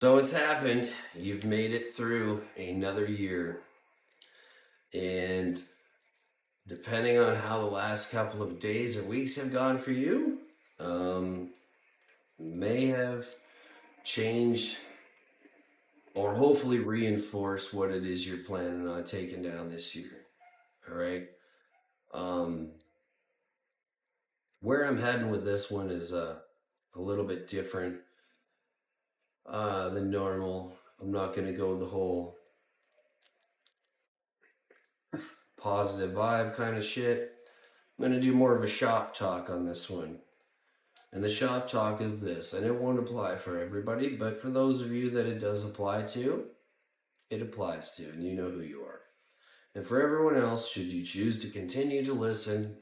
So it's happened. You've made it through another year. And depending on how the last couple of days or weeks have gone for you, may have changed or hopefully reinforced what it is you're planning on taking down this year. All right. Um, where I'm heading with this one is a little bit different than normal. I'm not going to go the whole positive vibe kind of shit. I'm going to do more of a shop talk on this one. And the shop talk is this, and it won't apply for everybody, but for those of you that it does apply to, it applies to, and you know who you are. And for everyone else, should you choose to continue to listen,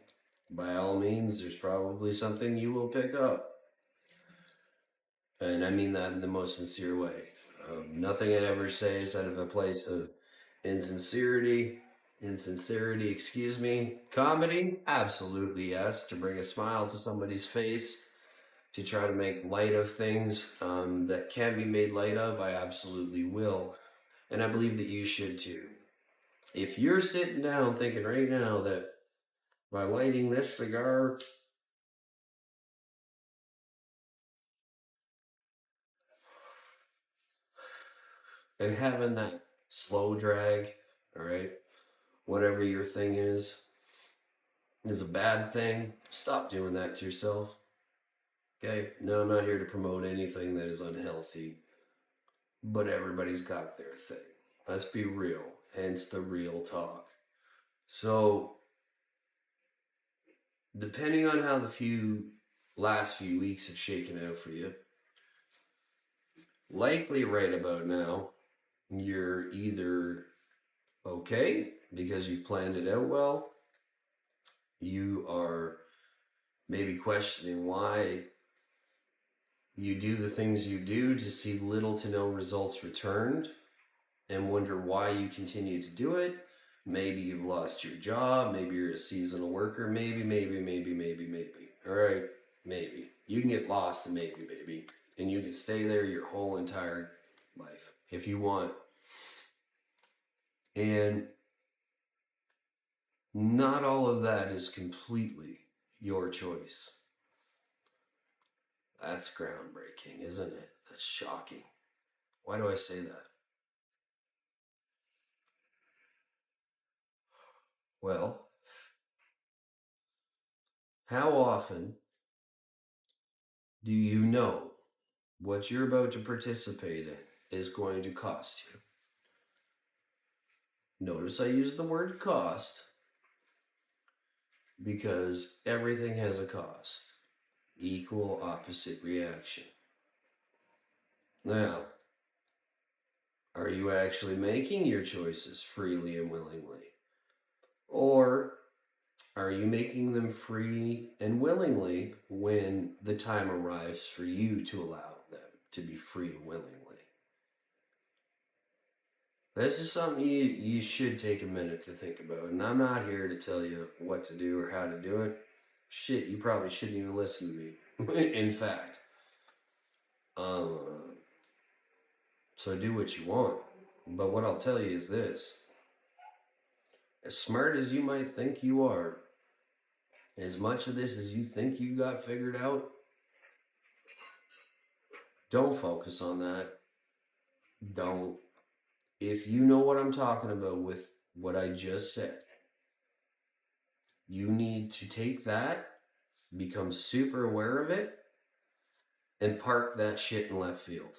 by all means, there's probably something you will pick up. And I mean that in the most sincere way. Nothing I ever say is out of a place of insincerity, excuse me. Comedy, absolutely yes, to bring a smile to somebody's face, to try to make light of things that can be made light of, I absolutely will. And I believe that you should too. If you're sitting down thinking right now that by lighting this cigar, and having that slow drag, all right, whatever your thing is a bad thing, stop doing that to yourself. Okay? No, I'm not here to promote anything that is unhealthy, but everybody's got their thing. Let's be real, hence the real talk. So, depending on how the last few weeks have shaken out for you, likely right about now, you're either okay because you've planned it out well, you are maybe questioning why you do the things you do to see little to no results returned and wonder why you continue to do it. Maybe you've lost your job. Maybe you're a seasonal worker. Maybe. All right, maybe. You can get lost in maybe. And you can stay there your whole entire life if you want. And not all of that is completely your choice. That's groundbreaking, isn't it? That's shocking. Why do I say that? Well, how often do you know what you're about to participate in is going to cost you? Notice I use the word cost because everything has a cost. Equal opposite reaction. Now, are you actually making your choices freely and willingly? Or are you making them free and willingly when the time arrives for you to allow them to be free and willingly? This is something you should take a minute to think about. And I'm not here to tell you what to do or how to do it. Shit, you probably shouldn't even listen to me. In fact. So do what you want. But what I'll tell you is this. As smart as you might think you are, as much of this as you think you got figured out, don't focus on that. Don't. If you know what I'm talking about with what I just said, you need to take that, become super aware of it, and park that shit in left field.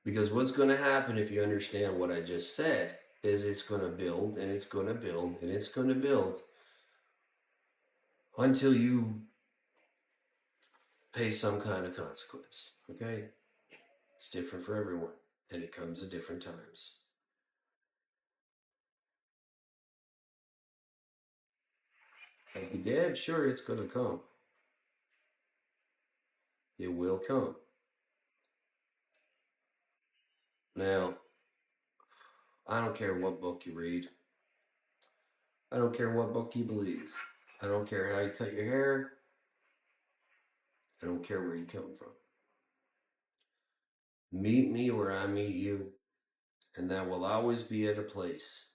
Because what's going to happen if you understand what I just said is it's going to build and it's going to build and it's going to build until you pay some kind of consequence. Okay? It's different for everyone, and it comes at different times. I'd be damn sure it's going to come. It will come. Now, I don't care what book you read. I don't care what book you believe. I don't care how you cut your hair. I don't care where you come from. Meet me where I meet you, and that will always be at a place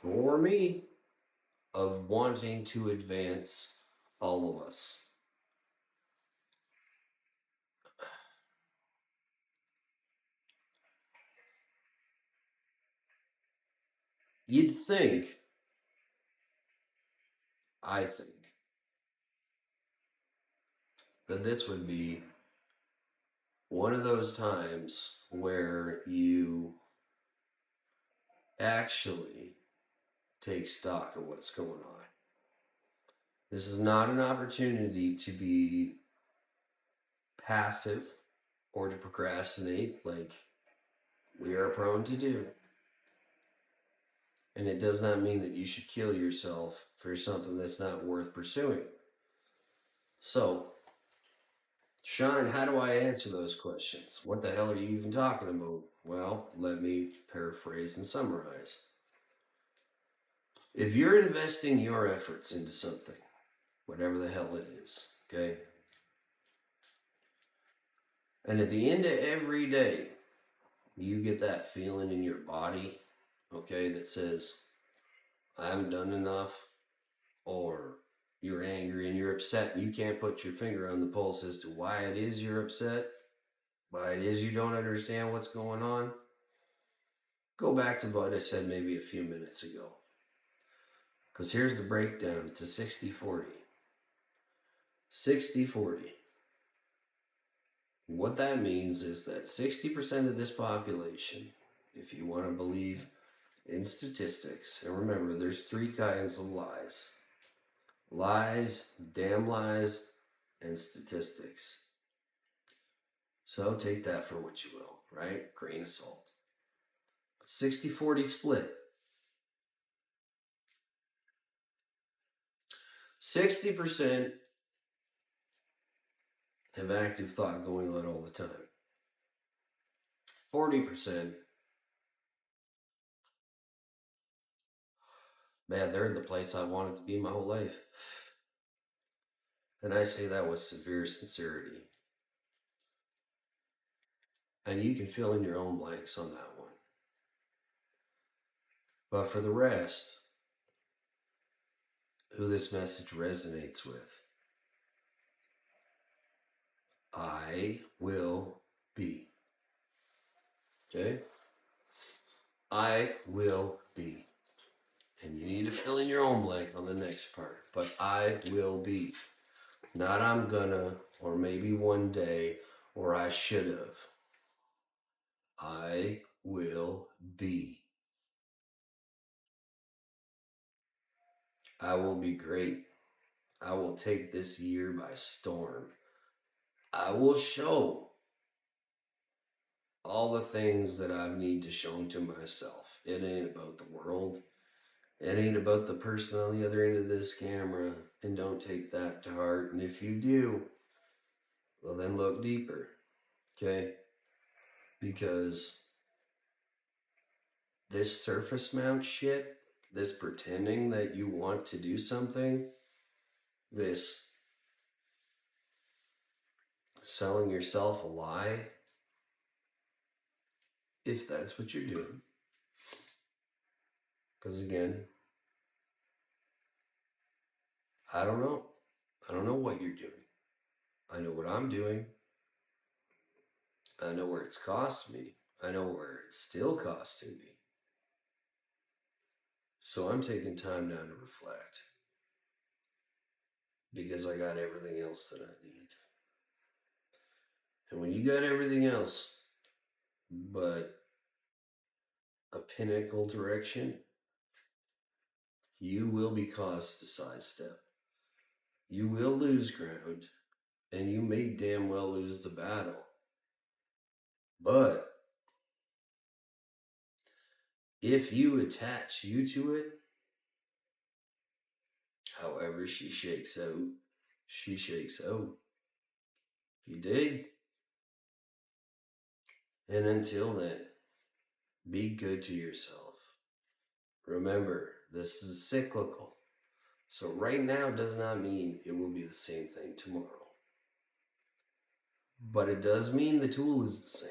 for me of wanting to advance all of us. You'd think, I think, that this would be one of those times where you actually take stock of what's going on. This is not an opportunity to be passive or to procrastinate like we are prone to do. And it does not mean that you should kill yourself for something that's not worth pursuing. So, Sean, how do I answer those questions? What the hell are you even talking about? Well, let me paraphrase and summarize. If you're investing your efforts into something, whatever the hell it is, okay? And at the end of every day, you get that feeling in your body, okay, that says, I haven't done enough, or you're angry and you're upset and you can't put your finger on the pulse as to why it is you're upset, why it is you don't understand what's going on, go back to what I said maybe a few minutes ago. Because here's the breakdown. It's a 60-40. 60-40. What that means is that 60% of this population, if you want to believe in statistics, and remember, there's 3 kinds of lies. Lies, damn lies, and statistics. So take that for what you will, right? Grain of salt. 60-40 split. 60% have active thought going on all the time. 40%, man, they're in the place I wanted to be my whole life. And I say that with severe sincerity. And you can fill in your own blanks on that one. But for the rest, who this message resonates with, I will be. Okay? I will be. And you need to fill in your own blank on the next part. But I will be. Not I'm gonna, or maybe one day, or I should have. I will be. I will be great. I will take this year by storm. I will show all the things that I need to show to myself. It ain't about the world. It ain't about the person on the other end of this camera. And don't take that to heart. And if you do, well, then look deeper. Okay? Because this surface mount shit, this pretending that you want to do something, this selling yourself a lie, if that's what you're doing. Because again, I don't know. I don't know what you're doing. I know what I'm doing. I know where it's cost me. I know where it's still costing me. So I'm taking time now to reflect. Because I got everything else that I need. And when you got everything else but a pinnacle direction, you will be caused to sidestep. You will lose ground, and you may damn well lose the battle. But if you attach you to it, however she shakes out, she shakes out. You dig? And until then, be good to yourself. Remember, this is cyclical. So right now does not mean it will be the same thing tomorrow. But it does mean the tool is the same.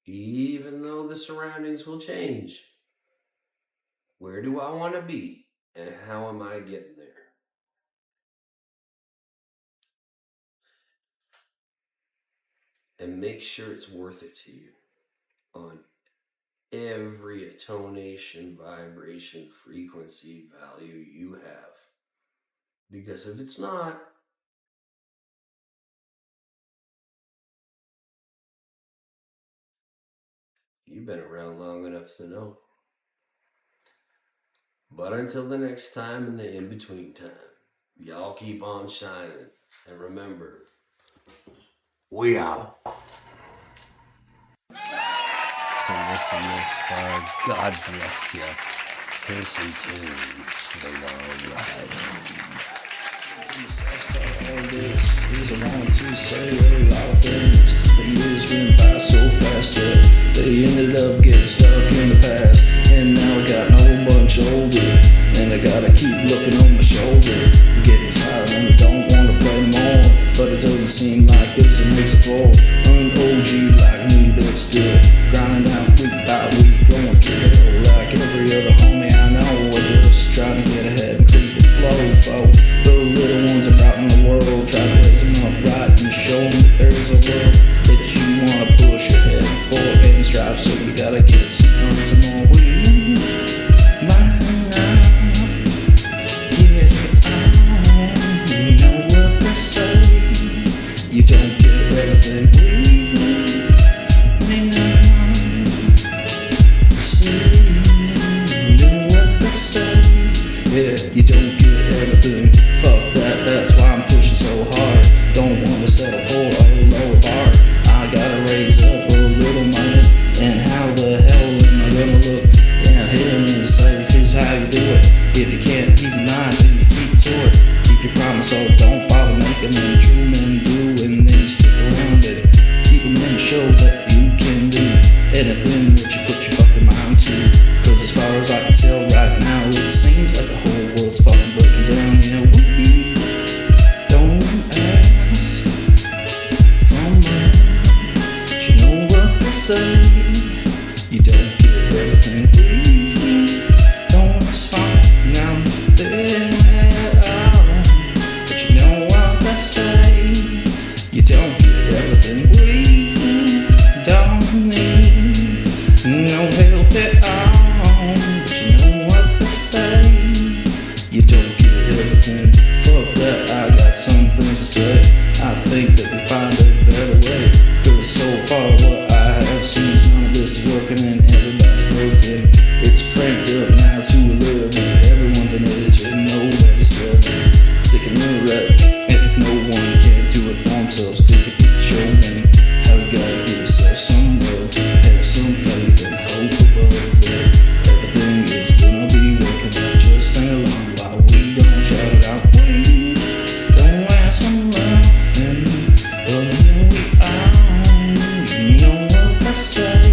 Even though the surroundings will change, where do I want to be and how am I getting there? And make sure it's worth it to you on every intonation, vibration, frequency, value you have. Because if it's not, you've been around long enough to know. But until the next time and the in-between time, y'all keep on shining. And remember, we out. To listen this far, God bless you. Here's some tunes for the long ride home. All this is I want to say a lot of things. The years went by so fast that they ended up getting stuck in the past. And now I got a whole bunch older, and I gotta keep looking on my shoulder. I'm getting tired and I don't wanna play more, but it doesn't seem like this makes it fall. An OG like me that's still grinding out week by week, going through hell like every other homie I know. I just trying to get ahead and create the flow for the little ones about in the world. Try to raise them up right and show them that there's a world that you wanna push ahead for and strive. So you gotta get some more weed. You know what they say. You don't get everything we see. You know what they say. Yeah, you don't get everything. Fuck that, that's why I'm pushing so hard. Don't wanna settle for a lower bar. I gotta raise up a little money. And how the hell am I gonna look and him and say, here's how you do it. If you can't keep your mind, then you keep to it. Keep your promise, so don't bother making them. True men do, and then you stick around it. Keep them in the show that you can do anything that you put your fucking mind to. Cause as far as I can tell right now, it seems like the whole world's fucking breaking down. Yeah, we don't ask for much, but you know what they say. You don't get everything we don't respond nothing at all, but you know what they say. You don't get everything we don't need, no help at all, but you know what they say. You don't get everything. Fuck that, I got some things to say. I think that we find a better way, cause so far what I have seen is none of this is working and everybody's broken. It's cranked up now to 11. Everyone's an edge and nobody's living. Sick in the rut, and if no one can do it for themselves, look at the showman. How you gotta give yourself some love, have some faith and hope above that everything is gonna be working out. Just sing along while we don't shout it out. We don't ask for nothing, but here we are. You know what I say.